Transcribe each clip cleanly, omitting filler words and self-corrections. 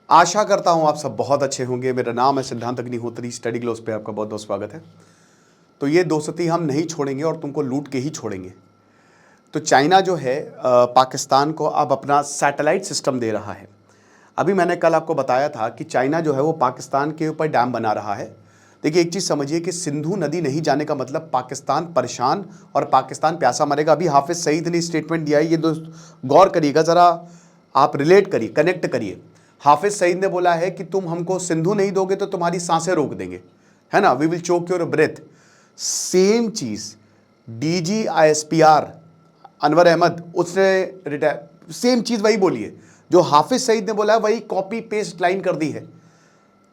आशा करता हूं आप सब बहुत अच्छे होंगे। मेरा नाम है सिद्धांत अग्निहोत्री। स्टडी ग्लोस पे आपका बहुत बहुत स्वागत है। तो ये दोस्ती हम नहीं छोड़ेंगे और तुमको लूट के ही छोड़ेंगे। तो चाइना जो है पाकिस्तान को अब अपना सैटेलाइट सिस्टम दे रहा है। अभी मैंने कल आपको बताया था कि चाइना जो है वो पाकिस्तान के ऊपर डैम बना रहा है। देखिए एक चीज़ समझिए कि सिंधु नदी नहीं जाने का मतलब पाकिस्तान परेशान और पाकिस्तान प्यासा मरेगा। अभी हाफिज सईद ने स्टेटमेंट दिया है, ये दोस्त गौर करिएगा ज़रा, आप रिलेट करिए, कनेक्ट करिए। हाफिज सईद ने बोला है कि तुम हमको सिंधु नहीं दोगे तो तुम्हारी सांसें रोक देंगे, है ना, we will choke your breath. Same चीज़ DGISPR अनवर अहमद, उसने रिटायर, सेम चीज़ वही बोली है जो हाफिज सईद ने बोला है, वही कॉपी पेस्ट लाइन कर दी है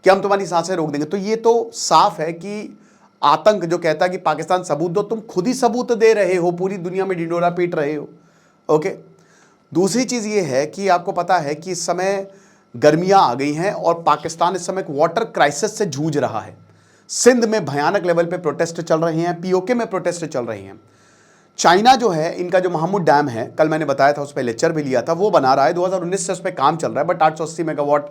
कि हम तुम्हारी सांसें रोक देंगे। तो ये तो साफ है कि आतंक जो कहता है कि पाकिस्तान सबूत दो, तुम खुद ही सबूत दे रहे हो, पूरी दुनिया में ढिंडोरा पीट रहे हो। ओके, दूसरी चीज़ ये है कि आपको पता है कि इस समय गर्मियां आ गई हैं और पाकिस्तान इस समय एक वाटर क्राइसिस से जूझ रहा है। सिंध में भयानक लेवल पे प्रोटेस्ट चल रहे हैं, POK में प्रोटेस्ट चल रही हैं। चाइना जो है, इनका जो महमूद डैम है, कल मैंने बताया था, उस पर लेक्चर भी लिया था, वो बना रहा है। 2019 से उस पर काम चल रहा है, बट 880 मेगावाट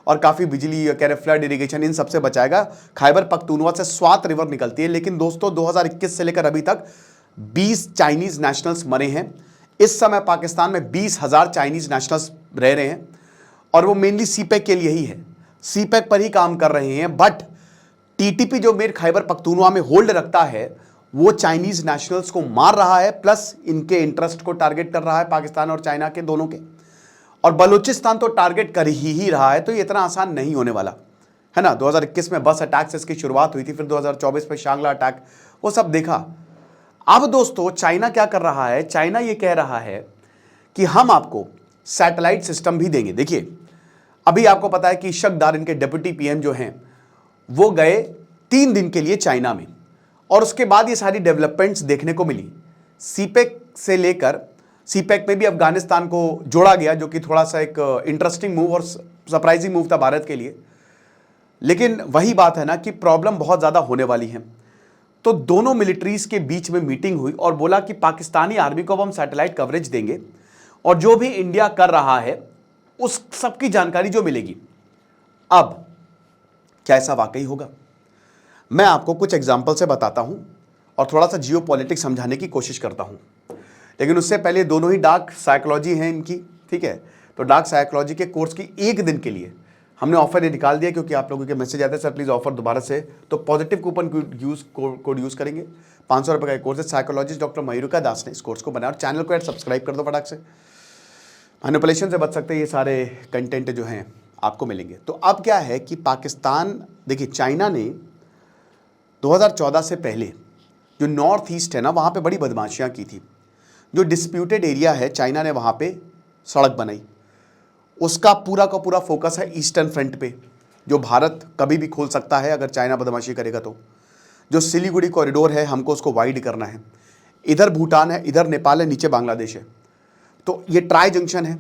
और काफ़ी बिजली, कह रहे फ्लड इरीगेशन, इन सबसे बचाएगा। खैबर पख्तूनवा से स्वात रिवर निकलती है। लेकिन दोस्तों 2021 से लेकर अभी तक 20 चाइनीज़ नेशनल्स मरे हैं। इस समय पाकिस्तान में 20,000 चाइनीज़ नेशनल्स रह रहे हैं और वो मेनली सीपैक के लिए ही है, सीपैक पर ही काम कर रहे हैं। बट TTP जो मेर खैबर पख्तूनवा में होल्ड रखता है, वो चाइनीज नेशनल्स को मार रहा है, प्लस इनके इंटरेस्ट को टारगेट कर रहा है, पाकिस्तान और चाइना के दोनों के। और बलूचिस्तान तो टारगेट कर ही रहा है। तो ये इतना आसान नहीं होने वाला है ना। 2021 में बस अटैक से इसकी शुरुआत हुई थी, फिर 2024 में शांगला अटैक, वो सब देखा। अब दोस्तों चाइना क्या कर रहा है, चाइना ये कह रहा है कि हम आपको सैटेलाइट सिस्टम भी देंगे। देखिए अभी आपको पता है कि इशक डार, इनके डिप्टी PM जो हैं, वो गए 3 दिन के लिए चाइना में, और उसके बाद ये सारी डेवलपमेंट्स देखने को मिली। सीपैक से लेकर, सीपैक में भी अफगानिस्तान को जोड़ा गया, जो कि थोड़ा सा एक इंटरेस्टिंग मूव और सरप्राइजिंग मूव था भारत के लिए। लेकिन वही बात है ना कि प्रॉब्लम बहुत ज़्यादा होने वाली है। तो दोनों मिलिट्रीज के बीच में मीटिंग हुई और बोला कि पाकिस्तानी आर्मी को अब हम सैटेलाइट कवरेज देंगे और जो भी इंडिया कर रहा है उस सबकी जानकारी जो मिलेगी। अब क्या ऐसा वाकई होगा? मैं आपको कुछ एग्जाम्पल से बताता हूं और थोड़ा सा जियो पॉलिटिक्स समझाने की कोशिश करता हूं। लेकिन उससे पहले दोनों ही डार्क साइकोलॉजी हैं इनकी, ठीक है। तो डार्क साइकोलॉजी के कोर्स की 1 दिन के लिए हमने ऑफर ये निकाल दिया, क्योंकि आप लोगों के मैसेज आते हैं सर प्लीज़ ऑफर दोबारा से, तो पॉजिटिव कूपन कोड यूज़ करेंगे। 500 रुपये का कोर्स है। साइकोलॉजिस्ट डॉक्टर मयूरिका दास ने इस कोर्स को बनाया और चैनल को सब्सक्राइब कर दो फटाक से। मैनिपुलेशन से बच सकते हैं, ये सारे कंटेंट जो हैं आपको मिलेंगे। तो अब क्या है कि पाकिस्तान, देखिए चाइना ने 2014 से पहले जो नॉर्थ ईस्ट है ना, वहाँ पे बड़ी बदमाशियाँ की थी। जो डिस्प्यूटेड एरिया है, चाइना ने वहाँ पे सड़क बनाई। उसका पूरा का पूरा फोकस है ईस्टर्न फ्रंट पे, जो भारत कभी भी खोल सकता है अगर चाइना बदमाशी करेगा तो। जो सिलीगुड़ी कॉरिडोर है, हमको उसको वाइड करना है। इधर भूटान है, इधर नेपाल है, नीचे बांग्लादेश है। तो ये ट्राई जंक्शन है।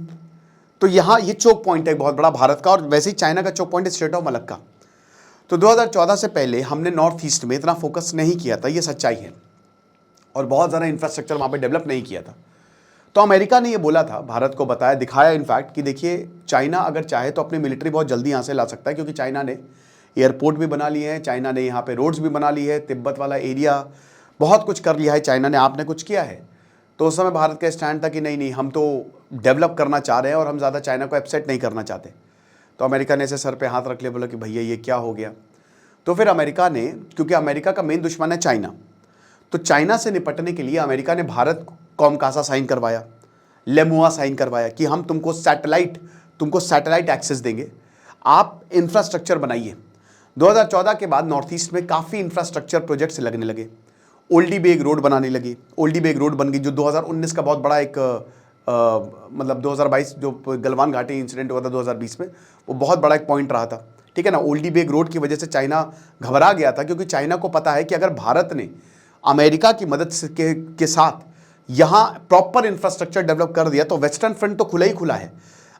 तो यहाँ ये चोक पॉइंट है बहुत बड़ा भारत का, और वैसे ही चाइना का चोक पॉइंट है स्ट्रेट ऑफ मलक्का। तो 2014 से पहले हमने नॉर्थ ईस्ट में इतना फोकस नहीं किया था, ये सच्चाई है, और बहुत ज़्यादा इंफ्रास्ट्रक्चर वहाँ पे डेवलप नहीं किया था। तो अमेरिका ने ये बोला था, भारत को बताया, दिखाया इनफैक्ट, कि देखिए चाइना अगर चाहे तो अपनी मिलिट्री बहुत जल्दी यहाँ से ला सकता है, क्योंकि चाइना ने एयरपोर्ट भी बना लिए हैं, चाइना ने यहाँ पे रोड्स भी बना ली है, तिब्बत वाला एरिया बहुत कुछ कर लिया है चाइना ने, आपने कुछ किया है। तो उस समय भारत का स्टैंड था कि नहीं नहीं, हम तो डेवलप करना चाह रहे हैं और हम ज़्यादा चाइना को अपसेट नहीं करना चाहते। तो अमेरिका ने ऐसे सर पे हाथ रख लिया, बोला कि भैया ये क्या हो गया। तो फिर अमेरिका ने, क्योंकि अमेरिका का मेन दुश्मन है चाइना, तो चाइना से निपटने के लिए अमेरिका ने भारत कॉमकासा साइन करवाया, लेमुआ साइन करवाया कि हम तुमको सैटेलाइट एक्सेस देंगे, आप इंफ्रास्ट्रक्चर बनाइए। 2014 के बाद नॉर्थ ईस्ट में काफ़ी इंफ्रास्ट्रक्चर प्रोजेक्ट्स लगने लगे। ओल्डी बेग रोड बनाने लगी, ओल्डी बेग रोड बन गई, जो 2019 का बहुत बड़ा एक मतलब 2022 जो गलवान घाटी इंसिडेंट हुआ था 2020 में, वो बहुत बड़ा एक पॉइंट रहा था, ठीक है ना। ओल्डी बेग रोड की वजह से चाइना घबरा गया था, क्योंकि चाइना को पता है कि अगर भारत ने अमेरिका की मदद के साथ यहाँ प्रॉपर इंफ्रास्ट्रक्चर डेवलप कर दिया तो वेस्टर्न फ्रंट तो खुला ही खुला है।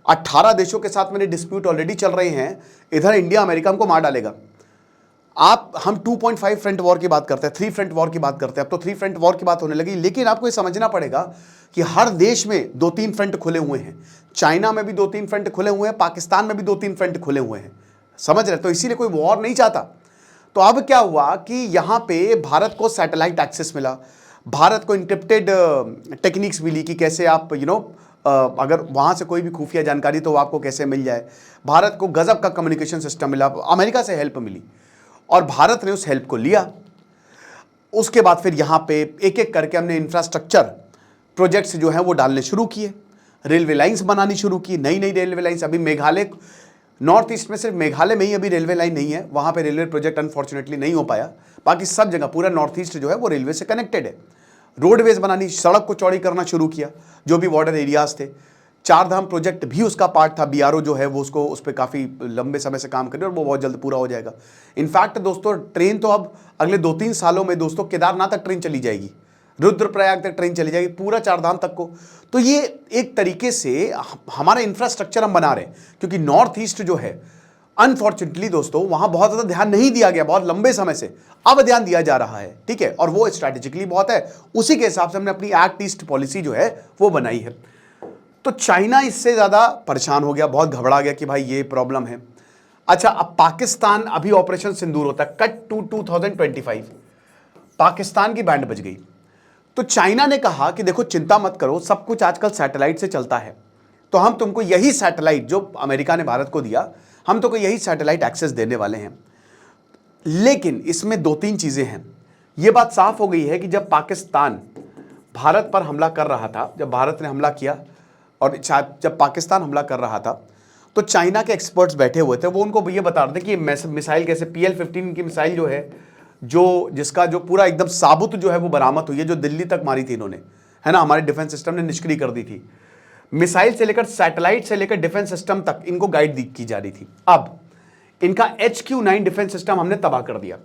18 देशों के साथ मेरे डिस्प्यूट ऑलरेडी चल रहे हैं, इधर इंडिया अमेरिका को मार डालेगा। हम 2.5 फ्रंट वॉर की बात करते हैं, 3 फ्रंट वॉर की बात करते हैं, अब तो 3 फ्रंट वॉर की बात होने लगी। लेकिन आपको ये समझना पड़ेगा कि हर देश में 2-3 फ्रंट खुले हुए हैं। चाइना में भी 2-3 फ्रंट खुले हुए हैं, पाकिस्तान में भी 2-3 फ्रंट खुले हुए हैं, समझ रहे? तो इसीलिए कोई वॉर नहीं चाहता। तो अब क्या हुआ कि यहां पे भारत को सैटेलाइट एक्सेस मिला, भारत को इंक्रिप्टेड टेक्निक्स मिली कि कैसे आप अगर वहां से कोई भी खुफिया जानकारी तो आपको कैसे मिल जाए। भारत को गजब का कम्युनिकेशन सिस्टम मिला, अमेरिका से हेल्प मिली और भारत ने उस हेल्प को लिया। उसके बाद फिर यहां पे एक एक करके हमने इंफ्रास्ट्रक्चर प्रोजेक्ट्स जो हैं वो डालने शुरू किए, रेलवे लाइंस बनानी शुरू की, नई नई रेलवे लाइंस। अभी मेघालय, नॉर्थ ईस्ट में सिर्फ मेघालय में ही अभी रेलवे लाइन नहीं है, वहां पे रेलवे प्रोजेक्ट अनफॉर्चुनेटली नहीं हो पाया। बाकी सब जगह पूरा नॉर्थ ईस्ट जो है वो रेलवे से कनेक्टेड है। रोडवेज बनानी, सड़क को चौड़ी करना शुरू किया जो भी बॉर्डर एरियाज थे। चार धाम प्रोजेक्ट भी उसका पार्ट था। बीआरओ जो है वो उसको उस पर काफ़ी लंबे समय से काम कर रही है और वो बहुत जल्द पूरा हो जाएगा। इनफैक्ट दोस्तों ट्रेन तो अब अगले 2-3 सालों में दोस्तों केदारनाथ तक ट्रेन चली जाएगी, रुद्रप्रयाग तक ट्रेन चली जाएगी, पूरा चार धाम तक को। तो ये एक तरीके से हमारा इंफ्रास्ट्रक्चर हम बना रहे हैं, क्योंकि नॉर्थ ईस्ट जो है अनफॉर्चुनेटली दोस्तों वहां बहुत ज्यादा ध्यान नहीं दिया गया बहुत लंबे समय से, अब ध्यान दिया जा रहा है, ठीक है, और वो स्ट्रैटेजिकली बहुत है। उसी के हिसाब से हमने अपनी एक्ट ईस्ट पॉलिसी जो है वो बनाई है। तो चाइना इससे ज्यादा परेशान हो गया, बहुत घबरा गया कि भाई ये प्रॉब्लम है। अच्छा, अब पाकिस्तान, अभी ऑपरेशन सिंदूर होता है, कट टू 2025, पाकिस्तान की बैंड बज गई। तो चाइना ने कहा कि देखो चिंता मत करो, सब कुछ आजकल सैटेलाइट से चलता है, तो हम तुमको यही सैटेलाइट जो अमेरिका ने भारत को दिया, हम तुमको यही सैटेलाइट एक्सेस देने वाले हैं। लेकिन इसमें 2-3 चीजें हैं। यह बात साफ हो गई है कि जब पाकिस्तान भारत पर हमला कर रहा था, जब भारत ने हमला किया और जब पाकिस्तान हमला कर रहा था, तो चाइना के एक्सपर्ट्स बैठे हुए थे, वो उनको ये बता रहे थे कि मिसाइल कैसे, PL-15 की मिसाइल जो है, जिसका जो पूरा एकदम साबुत जो है वो बरामद हुई है, जो दिल्ली तक मारी थी इन्होंने, है ना, हमारे डिफेंस सिस्टम ने निष्क्रिय कर दी थी। मिसाइल से लेकर सैटेलाइट से लेकर डिफेंस सिस्टम तक इनको गाइड की जा रही थी। अब इनका HQ-9 डिफेंस सिस्टम हमने तबाह कर दिया।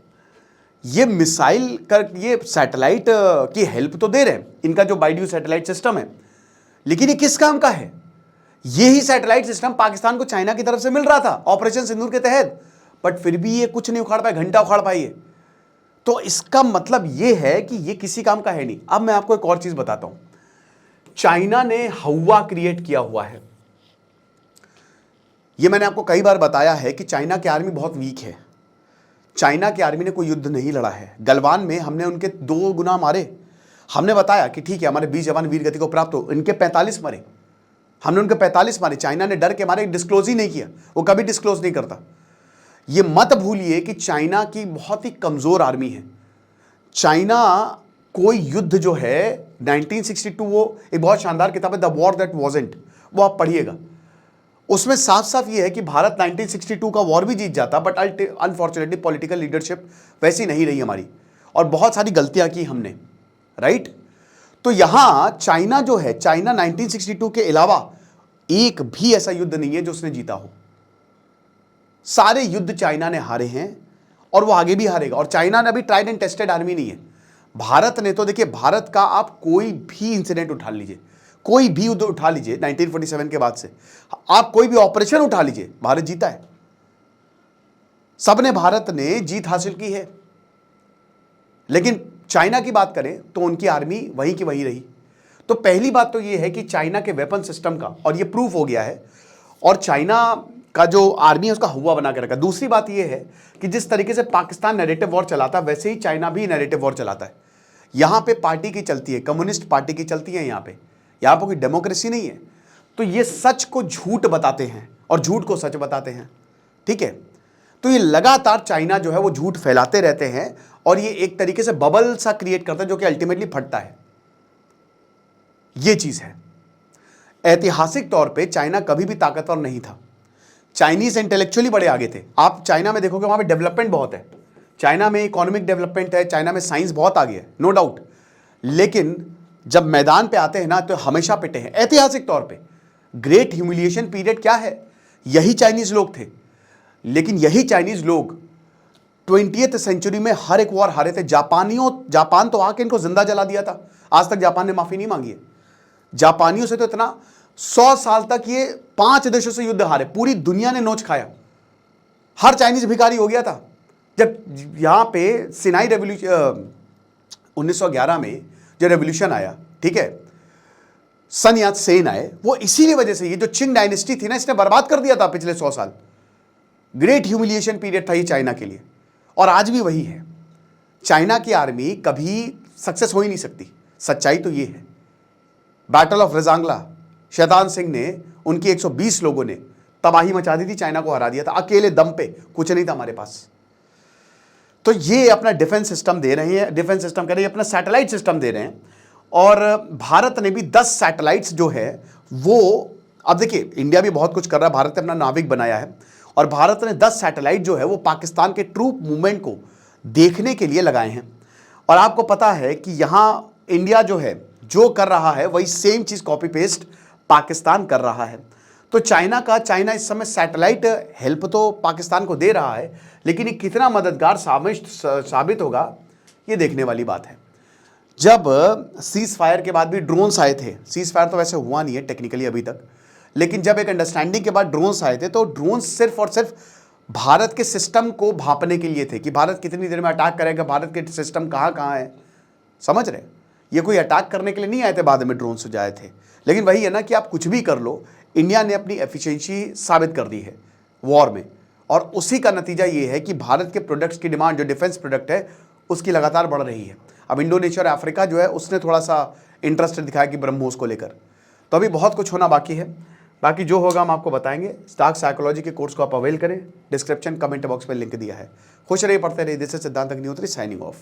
ये मिसाइल कर, ये सैटेलाइट की हेल्प तो दे रहे हैं, इनका जो बाइड्यू सैटेलाइट सिस्टम है, लेकिन ये किस काम का है? ये ही सैटेलाइट सिस्टम पाकिस्तान को चाइना की तरफ से मिल रहा था ऑपरेशन सिंदूर के तहत, बट फिर भी ये कुछ नहीं उखाड़ पाए, घंटा उखाड़ पाई है। तो इसका मतलब ये है कि ये किसी काम का है नहीं। अब मैं आपको एक और चीज बताता हूं, चाइना ने हवा क्रिएट किया हुआ है। यह मैंने आपको कई बार बताया है कि चाइना की आर्मी बहुत वीक है। चाइना की आर्मी ने कोई युद्ध नहीं लड़ा है। गलवान में हमने उनके 2 गुना मारे। हमने बताया कि ठीक है हमारे 20 जवान वीर गति को प्राप्त हो, इनके 45 मरे, हमने उनके 45 मारे। चाइना ने डर के मारे डिस्क्लोज ही नहीं किया, वो कभी डिस्क्लोज नहीं करता। ये मत भूलिए कि चाइना की बहुत ही कमजोर आर्मी है। चाइना कोई युद्ध जो है 1962, वो एक बहुत शानदार किताब है द वॉर दैट वॉजेंट, वो आप पढ़िएगा। उसमें साफ साफ ये है कि भारत 1962 का वॉर भी जीत जाता, बट अनफॉर्चुनेटली पॉलिटिकल लीडरशिप वैसी नहीं रही हमारी और बहुत सारी गलतियां की हमने, राइट। तो यहां चाइना जो है, चाइना 1962 के अलावा एक भी ऐसा युद्ध नहीं है जो उसने जीता हो। सारे युद्ध चाइना ने हारे हैं और वो आगे भी हारेगा। और चाइना ने अभी ट्राइड एंड टेस्टेड आर्मी नहीं है। भारत ने तो देखिए, भारत का आप कोई भी इंसिडेंट उठा लीजिए, कोई भी युद्ध उठा लीजिए 1947 के बाद से, आप कोई भी ऑपरेशन उठा लीजिए, भारत जीता है। सबने भारत ने जीत हासिल की है। लेकिन चाइना की बात करें तो उनकी आर्मी वहीं की वहीं रही। तो पहली बात तो यह है कि चाइना के वेपन सिस्टम का, और यह प्रूफ हो गया है, और चाइना का जो आर्मी है उसका हुआ बना के रखा। दूसरी बात यह है कि जिस तरीके से पाकिस्तान नैरेटिव वॉर चलाता है, वैसे ही चाइना भी नैरेटिव वॉर चलाता है। यहां पे पार्टी की चलती है, कम्युनिस्ट पार्टी की चलती है, यहां पे कोई डेमोक्रेसी नहीं है। तो ये सच को झूठ बताते हैं और झूठ को सच बताते हैं, ठीक है। तो ये लगातार चाइना जो है वो झूठ फैलाते रहते हैं और ये एक तरीके से बबल सा क्रिएट करता है जो कि अल्टीमेटली फटता है। ये चीज है। ऐतिहासिक तौर पे चाइना कभी भी ताकतवर नहीं था। चाइनीज इंटेलेक्चुअली बड़े आगे थे। आप चाइना में देखोगे वहां पे डेवलपमेंट बहुत है, चाइना में इकोनॉमिक डेवलपमेंट है, चाइना में साइंस बहुत आगे है, नो डाउट। लेकिन जब मैदान पे आते हैं ना तो हमेशा पिटे हैं। ऐतिहासिक तौर पे ग्रेट ह्यूमिलिएशन पीरियड क्या है, यही चाइनीज लोग थे। लेकिन यही चाइनीज लोग 20th सेंचुरी में हर एक वॉर हारे थे। जापान तो आके इनको जिंदा जला दिया था, आज तक जापान ने माफी नहीं मांगी है। जापानियों से तो इतना 100 साल तक ये 5 देशों से युद्ध हारे, पूरी दुनिया ने नोच खाया, हर चाइनीज भिखारी हो गया था। जब यहाँ पे सिनाई रेवोल्यूशन 1911 में जो रेवोल्यूशन आया, ठीक है, सन यात सेन आए, वो इसीलिए वजह से, ये जो चिंग डायनेस्टी थी ना, इसने बर्बाद कर दिया था पिछले 100 साल। ग्रेट ह्यूमिलिएशन पीरियड था ये चाइना के लिए, और आज भी वही है। चाइना की आर्मी कभी सक्सेस हो ही नहीं सकती, सच्चाई तो ये है। बैटल ऑफ रजांगला, शैतान सिंह ने, उनकी 120 लोगों ने तबाही मचा दी थी, चाइना को हरा दिया था अकेले दम पे, कुछ नहीं था हमारे पास। तो ये अपना डिफेंस सिस्टम दे रहे हैं, डिफेंस सिस्टम कह रहे हैं, अपना सैटेलाइट सिस्टम दे रहे हैं। और भारत ने भी 10 सैटेलाइट्स जो है वो, अब देखिए इंडिया भी बहुत कुछ कर रहा है, भारत ने अपना नाविक बनाया है, और भारत ने 10 सैटेलाइट जो है वो पाकिस्तान के ट्रूप मूवमेंट को देखने के लिए लगाए हैं। और आपको पता है कि यहां इंडिया जो है जो कर रहा है वही सेम चीज कॉपी पेस्ट पाकिस्तान कर रहा है। तो चाइना इस समय सैटेलाइट हेल्प तो पाकिस्तान को दे रहा है, लेकिन ये कितना मददगार साबित होगा ये देखने वाली बात है। जब सीज फायर के बाद भी ड्रोन्स आए थे, सीज फायर तो वैसे हुआ नहीं है टेक्निकली अभी तक, लेकिन जब एक अंडरस्टैंडिंग के बाद ड्रोन्स आए थे, तो ड्रोन्स सिर्फ और सिर्फ भारत के सिस्टम को भांपने के लिए थे कि भारत कितनी देर में अटैक करेगा, भारत के सिस्टम कहाँ कहाँ है, समझ रहे? ये कोई अटैक करने के लिए नहीं आए थे, बाद में ड्रोन से आए थे। लेकिन वही है ना कि आप कुछ भी कर लो, इंडिया ने अपनी एफिशिएंसी साबित कर दी है वॉर में, और उसी का नतीजा ये है कि भारत के प्रोडक्ट्स की डिमांड, जो डिफेंस प्रोडक्ट है, उसकी लगातार बढ़ रही है। अब इंडोनेशिया और अफ्रीका जो है उसने थोड़ा सा इंटरेस्ट दिखाया कि ब्रह्मोस को लेकर, तो अभी बहुत कुछ होना बाकी है। बाकी जो होगा हम आपको बताएंगे। स्टॉक साइकोलॉजी के कोर्स को आप अवेल करें, डिस्क्रिप्शन कमेंट बॉक्स में लिंक दिया है। खुश रहिए, पढ़ते रहिए। दिस इज सिद्धांत अग्निहोत्री साइनिंग ऑफ।